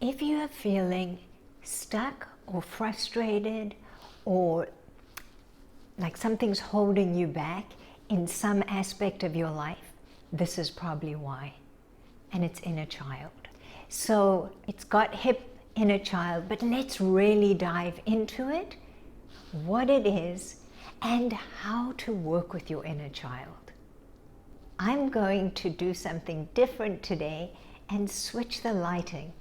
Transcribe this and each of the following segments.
if you are feeling stuck or frustrated or like something's holding you back in some aspect of your life, this is probably why. And it's inner child. So it's got hip inner child, but let's really dive into it, what it is, and how to work with your inner child. I'm going to do something different today and switch the lighting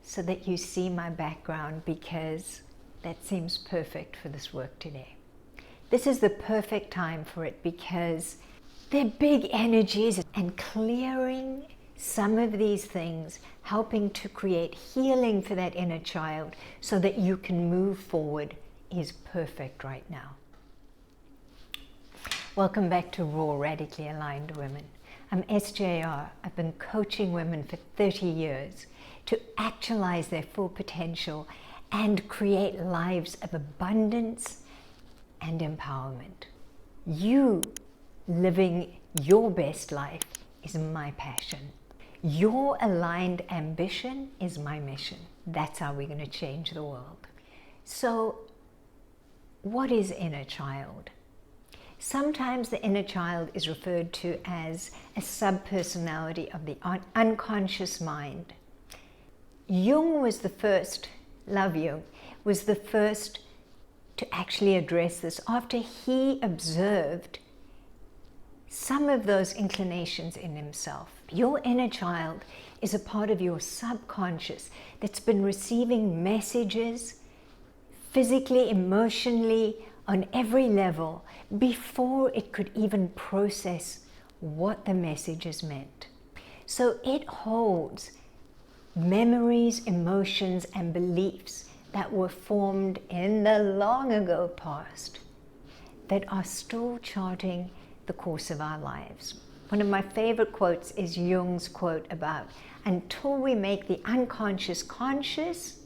so that you see my background, because that seems perfect for this work today. This is the perfect time for it because they're big energies, and clearing some of these things, helping to create healing for that inner child so that you can move forward, is perfect right now. Welcome back to Raw Radically Aligned Women. I'm SJR. I've been coaching women for 30 years to actualize their full potential and create lives of abundance and empowerment. You living your best life is my passion. Your aligned ambition is my mission. That's how we're going to change the world. So, what is inner child? Sometimes the inner child is referred to as a subpersonality of the unconscious mind. Jung was the first, love Jung, was the first to actually address this after he observed some of those inclinations in himself. Your inner child is a part of your subconscious that's been receiving messages physically, emotionally, on every level before it could even process what the messages meant. So it holds memories, emotions, and beliefs that were formed in the long ago past that are still charting the course of our lives. One of my favorite quotes is Jung's quote about, until we make the unconscious conscious,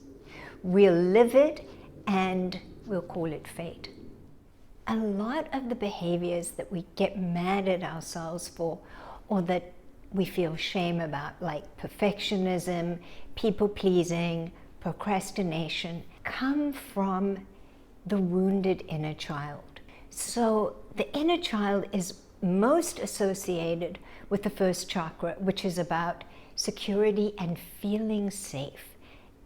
we'll live it and we'll call it fate. A lot of the behaviors that we get mad at ourselves for, or that we feel shame about, like perfectionism, people pleasing, procrastination, come from the wounded inner child. So the inner child is most associated with the first chakra, which is about security and feeling safe,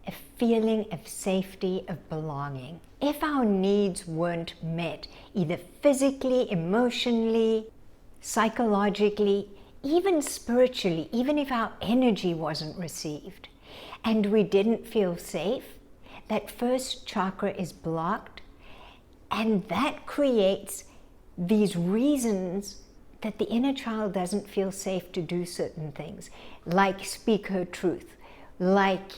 a feeling of safety, of belonging. If our needs weren't met, either physically, emotionally, psychologically, even spiritually, even if our energy wasn't received, and we didn't feel safe, that first chakra is blocked, and that creates these reasons that the inner child doesn't feel safe to do certain things, like speak her truth, like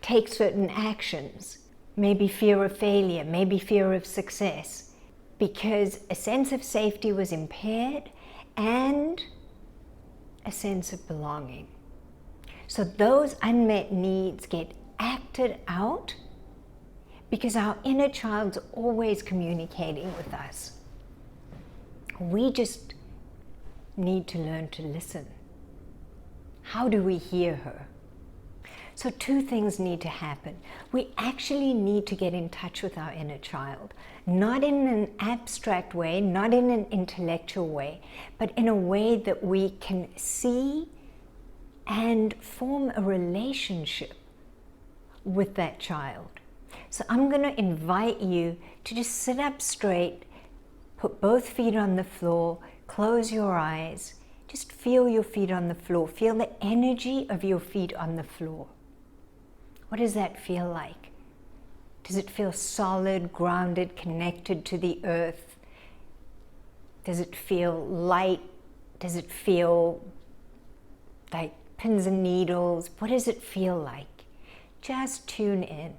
take certain actions, maybe fear of failure, maybe fear of success, because a sense of safety was impaired and a sense of belonging. So those unmet needs get acted out because our inner child's always communicating with us. We just need to learn to listen. How do we hear her? So two things need to happen. We actually need to get in touch with our inner child, not in an abstract way, not in an intellectual way, but in a way that we can see and form a relationship with that child. So I'm going to invite you to just sit up straight, put both feet on the floor, close your eyes, just feel your feet on the floor, feel the energy of your feet on the floor. What does that feel like? Does it feel solid, grounded, connected to the earth? Does it feel light? Does it feel like pins and needles? What does it feel like? Just tune in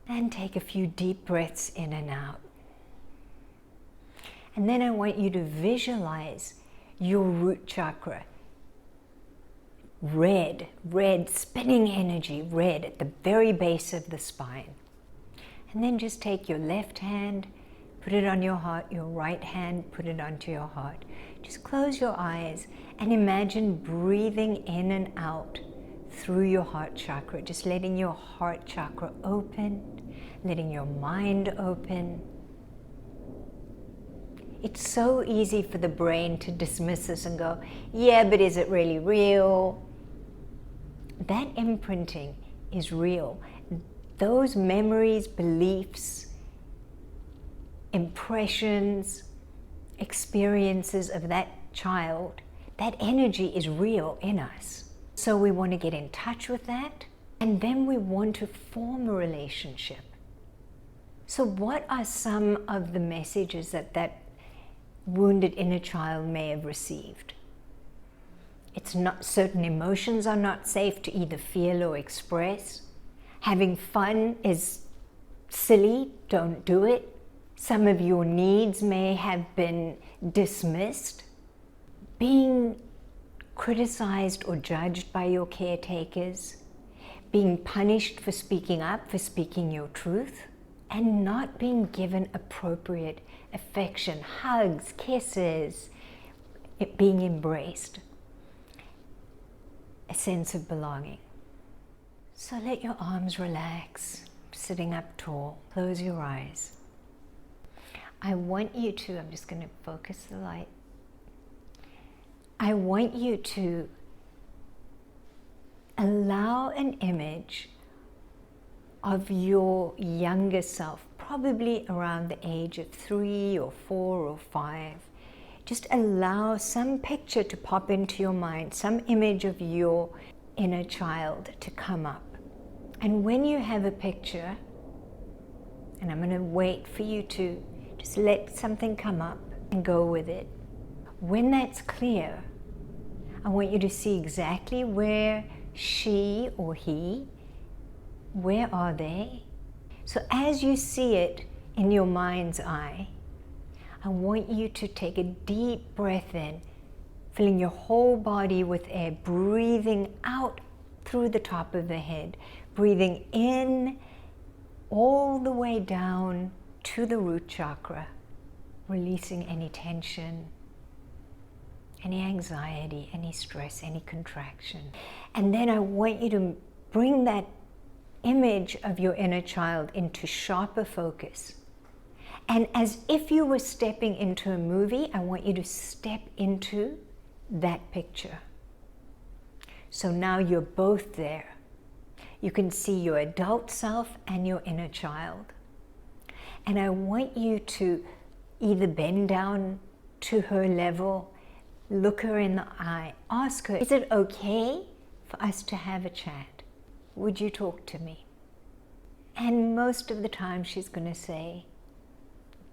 and take a few deep breaths in and out. And then I want you to visualize your root chakra. Red, spinning energy, red at the very base of the spine. And then just take your left hand, put it on your heart, your right hand, put it onto your heart. Just close your eyes and imagine breathing in and out through your heart chakra, just letting your heart chakra open, letting your mind open. It's so easy for the brain to dismiss this and go, yeah, but is it really real? That imprinting is real. Those memories, beliefs, impressions, experiences of that child, that energy is real in us. So we want to get in touch with that, and then we want to form a relationship. So what are some of the messages that wounded inner child may have received? It's not, certain emotions are not safe to either feel or express. Having fun is silly, don't do it. Some of your needs may have been dismissed. Being criticized or judged by your caretakers, being punished for speaking up, for speaking your truth, and not being given appropriate affection, hugs, kisses, it being embraced, a sense of belonging. So let your arms relax, sitting up tall, close your eyes. I want you to, I'm just going to focus the light. I want you to allow an image of your younger self, probably around the age of 3 or 4 or 5. Just allow some picture to pop into your mind, some image of your inner child to come up. And when you have a picture, and I'm going to wait for you to just let something come up and go with it. When that's clear, I want you to see exactly where she or he, where are they? So as you see it in your mind's eye, I want you to take a deep breath in, filling your whole body with air, breathing out through the top of the head, breathing in all the way down to the root chakra, releasing any tension, any anxiety, any stress, any contraction. And then I want you to bring that image of your inner child into sharper focus. And as if you were stepping into a movie, I want you to step into that picture. So now you're both there. You can see your adult self and your inner child. And I want you to either bend down to her level, look her in the eye, ask her, is it okay for us to have a chat? Would you talk to me? And most of the time she's going to say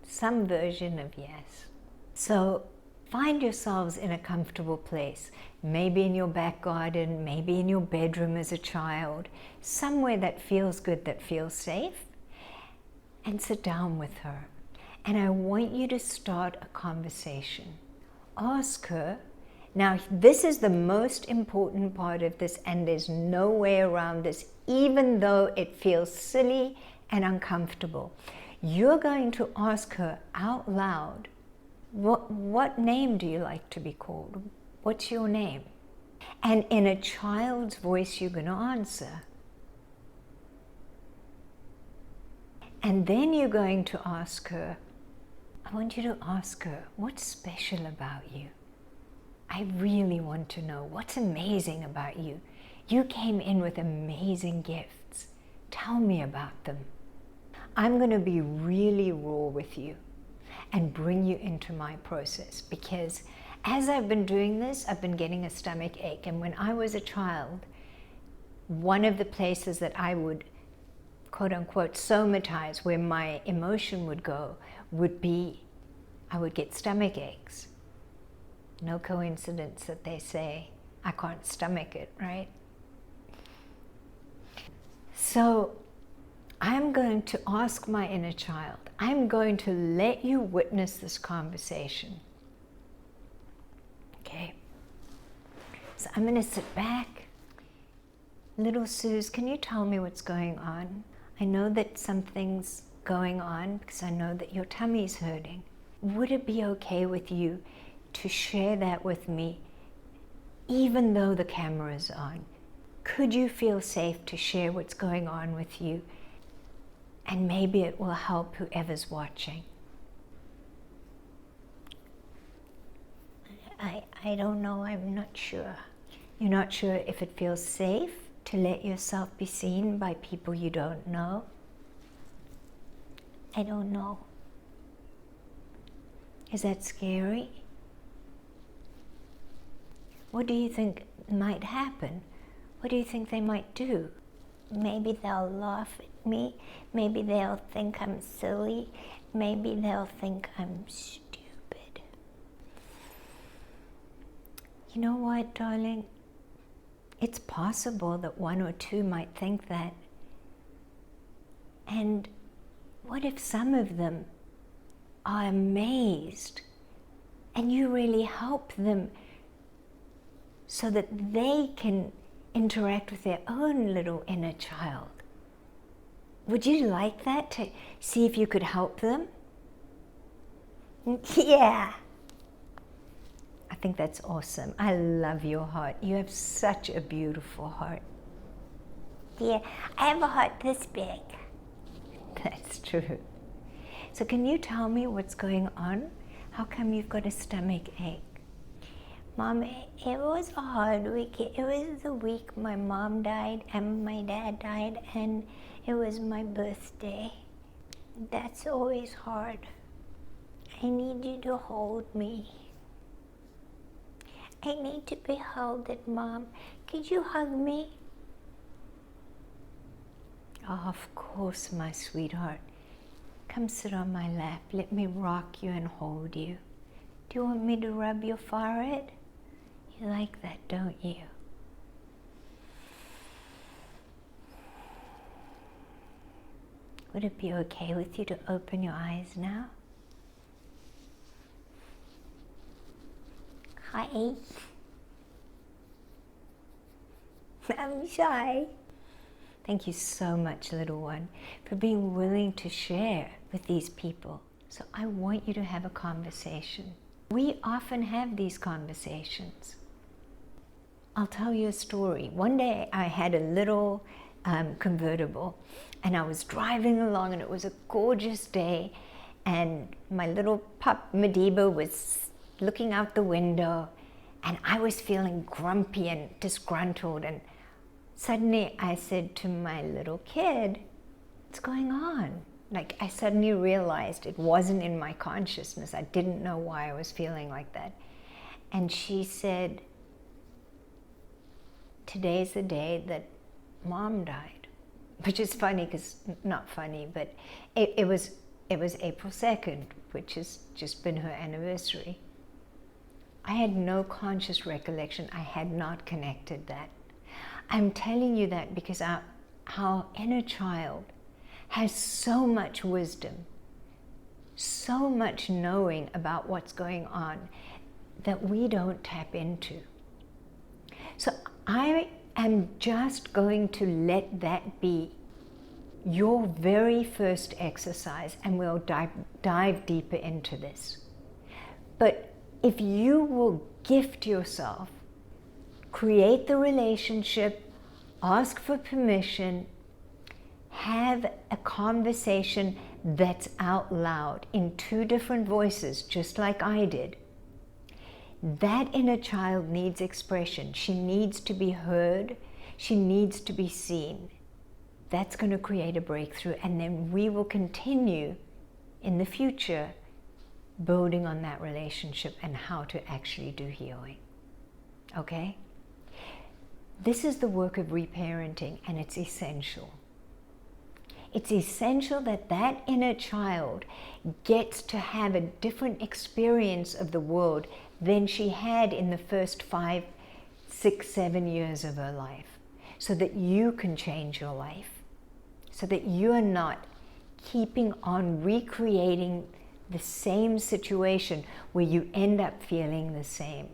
some version of yes. So find yourselves in a comfortable place, maybe in your back garden, maybe in your bedroom as a child, somewhere that feels good, that feels safe, and sit down with her. And I want you to start a conversation. Ask her. Now, this is the most important part of this, and there's no way around this, even though it feels silly and uncomfortable. You're going to ask her out loud, what name do you like to be called? What's your name? And in a child's voice, you're going to answer. And then you're going to ask her, I want you to ask her, what's special about you? I really want to know what's amazing about you. You came in with amazing gifts. Tell me about them. I'm going to be really raw with you and bring you into my process, because as I've been doing this, I've been getting a stomach ache. And when I was a child, one of the places that I would quote unquote somatize, where my emotion would go, would be I would get stomach aches. No coincidence that they say I can't stomach it, right? So I'm going to ask my inner child, I'm going to let you witness this conversation. Okay? So I'm going to sit back. Little Suze, can you tell me what's going on? I know that something's going on because I know that your tummy's hurting. Would it be okay with you to share that with me, even though the camera's on? Could you feel safe to share what's going on with you? And maybe it will help whoever's watching. I don't know, I'm not sure. You're not sure if it feels safe to let yourself be seen by people you don't know? I don't know. Is that scary? What do you think might happen? What do you think they might do? Maybe they'll laugh at me. Maybe they'll think I'm silly. Maybe they'll think I'm stupid. You know what, darling? It's possible that one or two might think that. And what if some of them are amazed and you really help them so that they can interact with their own little inner child? Would you like that, to see if you could help them? Yeah. I think that's awesome. I love your heart. You have such a beautiful heart. Yeah, I have a heart this big. That's true. So can you tell me what's going on? How come you've got a stomach ache? Mom, it was a hard week. It was the week my mom died and my dad died, and it was my birthday. That's always hard. I need you to hold me. I need to be held, Mom. Could you hug me? Oh, of course, my sweetheart. Come sit on my lap. Let me rock you and hold you. Do you want me to rub your forehead? You like that, don't you? Would it be okay with you to open your eyes now? Hi. I'm shy. Thank you so much, little one, for being willing to share with these people. So I want you to have a conversation. We often have these conversations. I'll tell you a story. One day I had a little convertible, and I was driving along, and it was a gorgeous day, and my little pup Madiba was looking out the window, and I was feeling grumpy and disgruntled, and suddenly I said to my little kid, what's going on? Like, I suddenly realized it wasn't in my consciousness. I didn't know why I was feeling like that. And she said, today's the day that Mom died. Which is funny, because, not funny, but it was April 2nd, which has just been her anniversary. I had no conscious recollection. I had not connected that. I'm telling you that because our inner child has so much wisdom, so much knowing about what's going on that we don't tap into. So I am just going to let that be your very first exercise, and we'll dive deeper into this. But if you will gift yourself, create the relationship, ask for permission, have a conversation that's out loud in two different voices, just like I did. That inner child needs expression. She needs to be heard. She needs to be seen. That's going to create a breakthrough, and then we will continue in the future building on that relationship and how to actually do healing. Okay? This is the work of reparenting, and it's essential. It's essential that that inner child gets to have a different experience of the world than she had in the first 5, 6, 7 years of her life, so that you can change your life, so that you are not keeping on recreating the same situation where you end up feeling the same.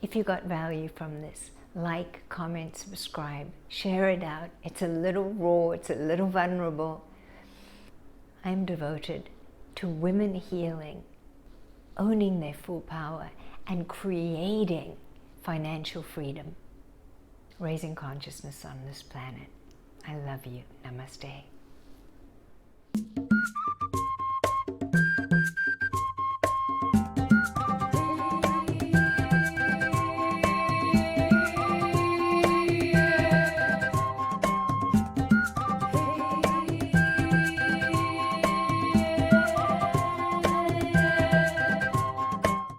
If you got value from this, like, comment, subscribe, share it out. It's a little raw, it's a little vulnerable. I'm devoted to women healing, owning their full power, and creating financial freedom. raising consciousness on this planet. I love you. Namaste.